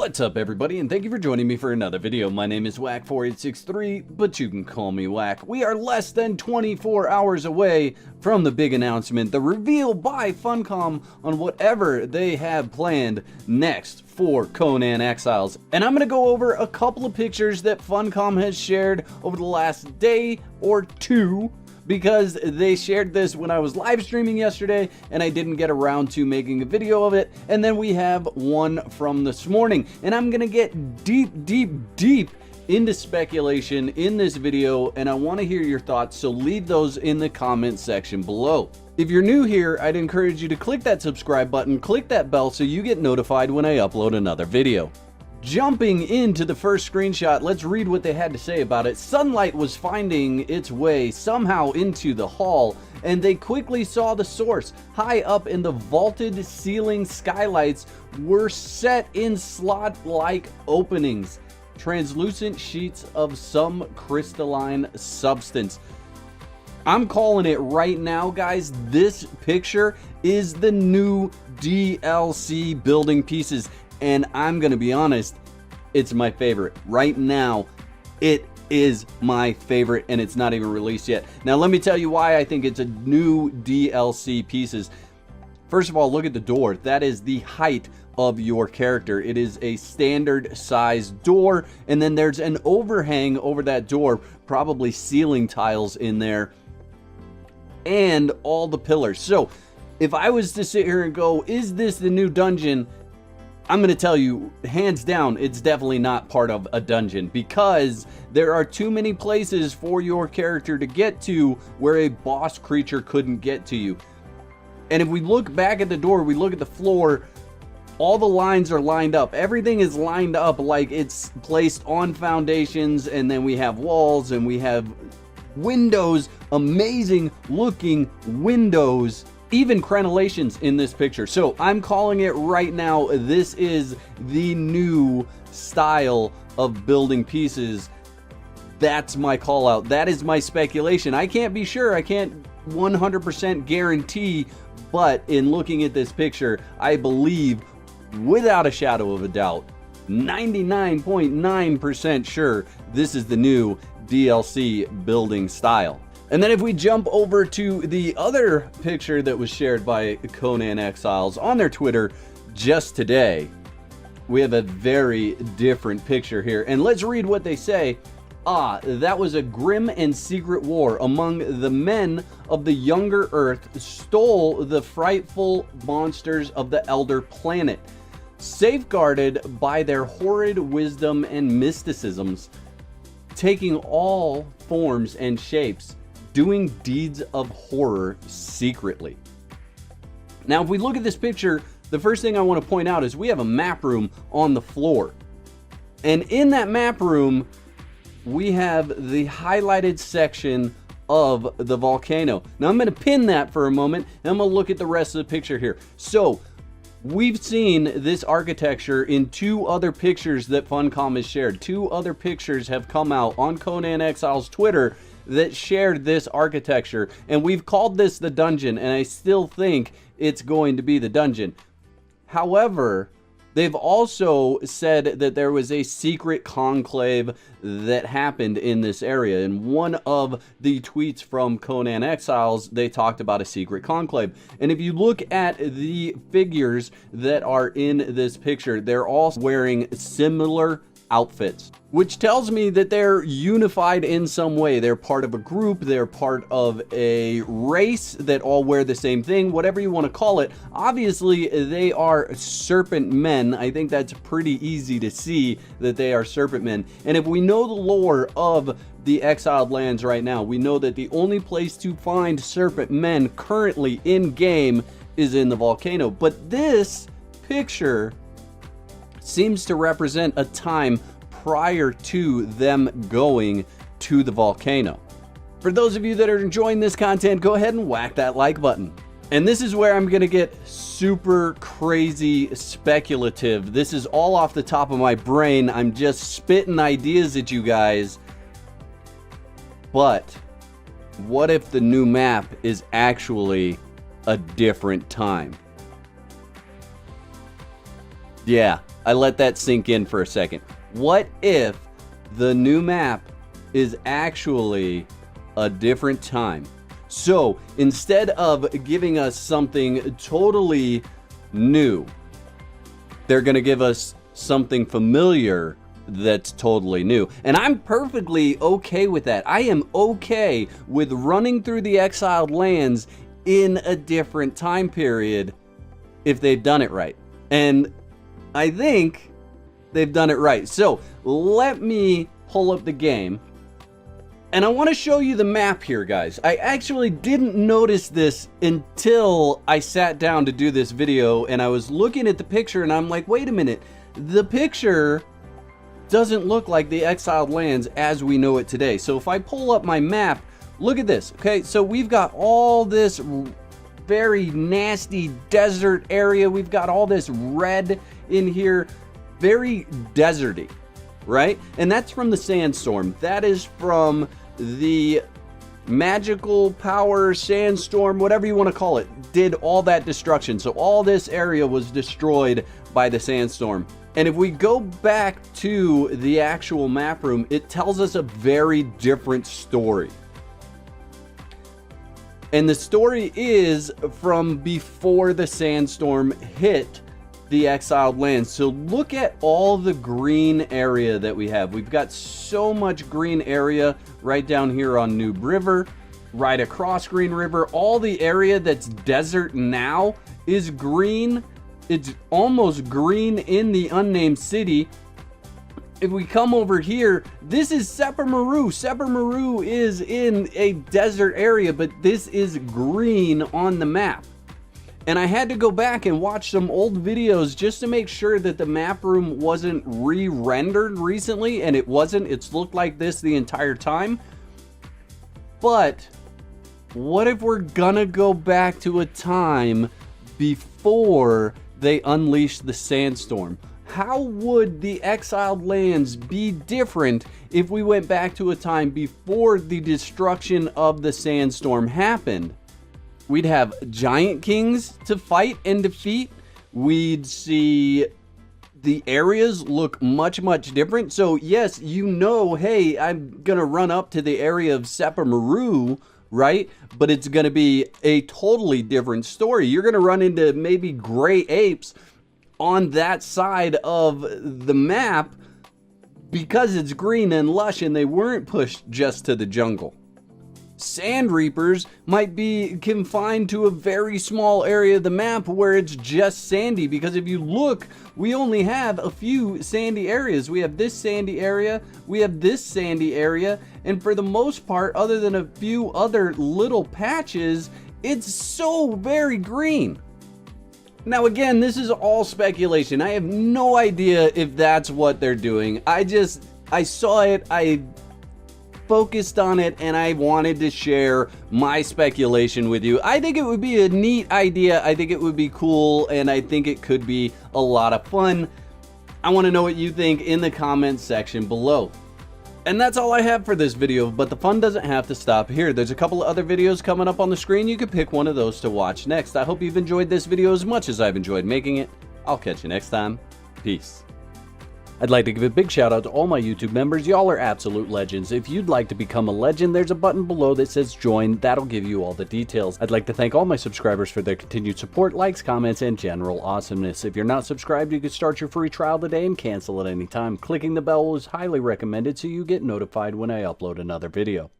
What's up everybody, and thank you for joining me for another video. My name is Whack4863, but you can call me Whack. We are less than 24 hours away from the big announcement, the reveal by Funcom on whatever they have planned next for Conan Exiles. And I'm going to go over a couple of pictures that Funcom has shared over the last day or two, because they shared this when I was live streaming yesterday and I didn't get around to making a video of it. And then we have one from this morning, and I'm gonna get deep into speculation in this video, and I want to hear your thoughts, so leave those in the comment section below. If you're new here, I'd encourage you to click that subscribe button, click that bell so you get notified when I upload another video. Jumping into the first screenshot, let's read what they had to say about it. Sunlight was finding its way somehow into the hall, and they quickly saw the source. High up in the vaulted ceiling, skylights were set in slot-like openings, translucent sheets of some crystalline substance. I'm calling it right now, guys. This picture is the new DLC building pieces. And I'm gonna be honest, it's my favorite. Right now, it is my favorite, and it's not even released yet. Now, let me tell you why I think it's a new DLC pieces. First of all, look at the door. That is the height of your character. It is a standard size door, and then there's an overhang over that door, probably ceiling tiles in there, and all the pillars. So, if I was to sit here and go, is this the new dungeon? I'm going to tell you, hands down, it's definitely not part of a dungeon, because there are too many places for your character to get to where a boss creature couldn't get to you. And if we look back at the door, we look at the floor, all the lines are lined up. Everything is lined up like it's placed on foundations, and then we have walls and we have windows, amazing looking windows. Even crenellations in this picture. So I'm calling it right now, this is the new style of building pieces. That's my call out. That is my speculation. I can't be sure. I can't 100% guarantee, but in looking at this picture, I believe without a shadow of a doubt, 99.9% sure this is the new DLC building style. And then if we jump over to the other picture that was shared by Conan Exiles on their Twitter just today, we have a very different picture here. And let's read what they say. That was a grim and secret war among the men of the younger Earth, stole the frightful monsters of the elder planet, safeguarded by their horrid wisdom and mysticisms, taking all forms and shapes, doing deeds of horror secretly. Now, if we look at this picture, the first thing I want to point out is we have a map room on the floor. And in that map room, we have the highlighted section of the volcano. Now, I'm going to pin that for a moment, and I'm going to look at the rest of the picture here. So, we've seen this architecture in two other pictures that Funcom has shared. Two other pictures have come out on Conan Exiles Twitter that shared this architecture, and we've called this the dungeon, and I still think it's going to be the dungeon. However, they've also said that there was a secret conclave that happened in this area. In one of the tweets from Conan Exiles, they talked about a secret conclave. And if you look at the figures that are in this picture, they're all wearing similar outfits, which tells me that they're unified in some way. They're part of a group, they're part of a race that all wear the same thing, whatever you want to call it. Obviously, they are serpent men. I think that's pretty easy to see that they are serpent men. And if we know the lore of the exiled lands right now, we know that the only place to find serpent men currently in game is in the volcano. But this picture seems to represent a time prior to them going to the volcano. For those of you that are enjoying this content, go ahead and whack that like button. And this is where I'm gonna get super crazy speculative. This is all off the top of my brain. I'm just spitting ideas at you guys. But what if the new map is actually a different time? Yeah, I let that sink in for a second. What if the new map is actually a different time? So instead of giving us something totally new, they're going to give us something familiar that's totally new. And I'm perfectly okay with that. I am okay with running through the exiled lands in a different time period if they've done it right. And I think they've done it right. So let me pull up the game. And I want to show you the map here, guys. I actually didn't notice this until I sat down to do this video, and I was looking at the picture and I'm like, wait a minute, the picture doesn't look like the exiled lands as we know it today. So if I pull up my map, look at this. Okay, so we've got all this very nasty desert area. We've got all this red in here, very deserty, right? And that's from the sandstorm. That is from the magical power sandstorm, whatever you want to call it, did all that destruction. So all this area was destroyed by the sandstorm. And if we go back to the actual map room, it tells us a very different story. And the story is from before the sandstorm hit the exiled lands. So look at all the green area that we have. We've got so much green area right down here on Noob River, right across Green River. All the area that's desert now is green. It's almost green in the unnamed city. If we come over here, this is Seppermaru. Seppermaru is in a desert area, but this is green on the map. And I had to go back and watch some old videos just to make sure that the map room wasn't re-rendered recently, and it wasn't. It's looked like this the entire time. But what if we're gonna go back to a time before they unleashed the sandstorm? How would the exiled lands be different if we went back to a time before the destruction of the sandstorm happened? We'd have giant kings to fight and defeat. We'd see the areas look much, much different. So yes, you know, hey, I'm gonna run up to the area of Seppermaru, right? But it's gonna be a totally different story. You're gonna run into maybe gray apes on that side of the map because it's green and lush and they weren't pushed just to the jungle. Sand reapers might be confined to a very small area of the map where it's just sandy, because if you look, we only have a few sandy areas. We have this sandy area, we have this sandy area, and for the most part, other than a few other little patches, it's so very green. Now again, this is all speculation. I have no idea if that's what they're doing. I saw it, I focused on it, and I wanted to share my speculation with you. I think it would be a neat idea. I think it would be cool, and I think it could be a lot of fun. I want to know what you think in the comments section below. And that's all I have for this video, but the fun doesn't have to stop here. There's a couple of other videos coming up on the screen. You could pick one of those to watch next. I hope you've enjoyed this video as much as I've enjoyed making it. I'll catch you next time. Peace. I'd like to give a big shout out to all my YouTube members. Y'all are absolute legends. If you'd like to become a legend, there's a button below that says join. That'll give you all the details. I'd like to thank all my subscribers for their continued support, likes, comments, and general awesomeness. If you're not subscribed, you can start your free trial today and cancel at any time. Clicking the bell is highly recommended so you get notified when I upload another video.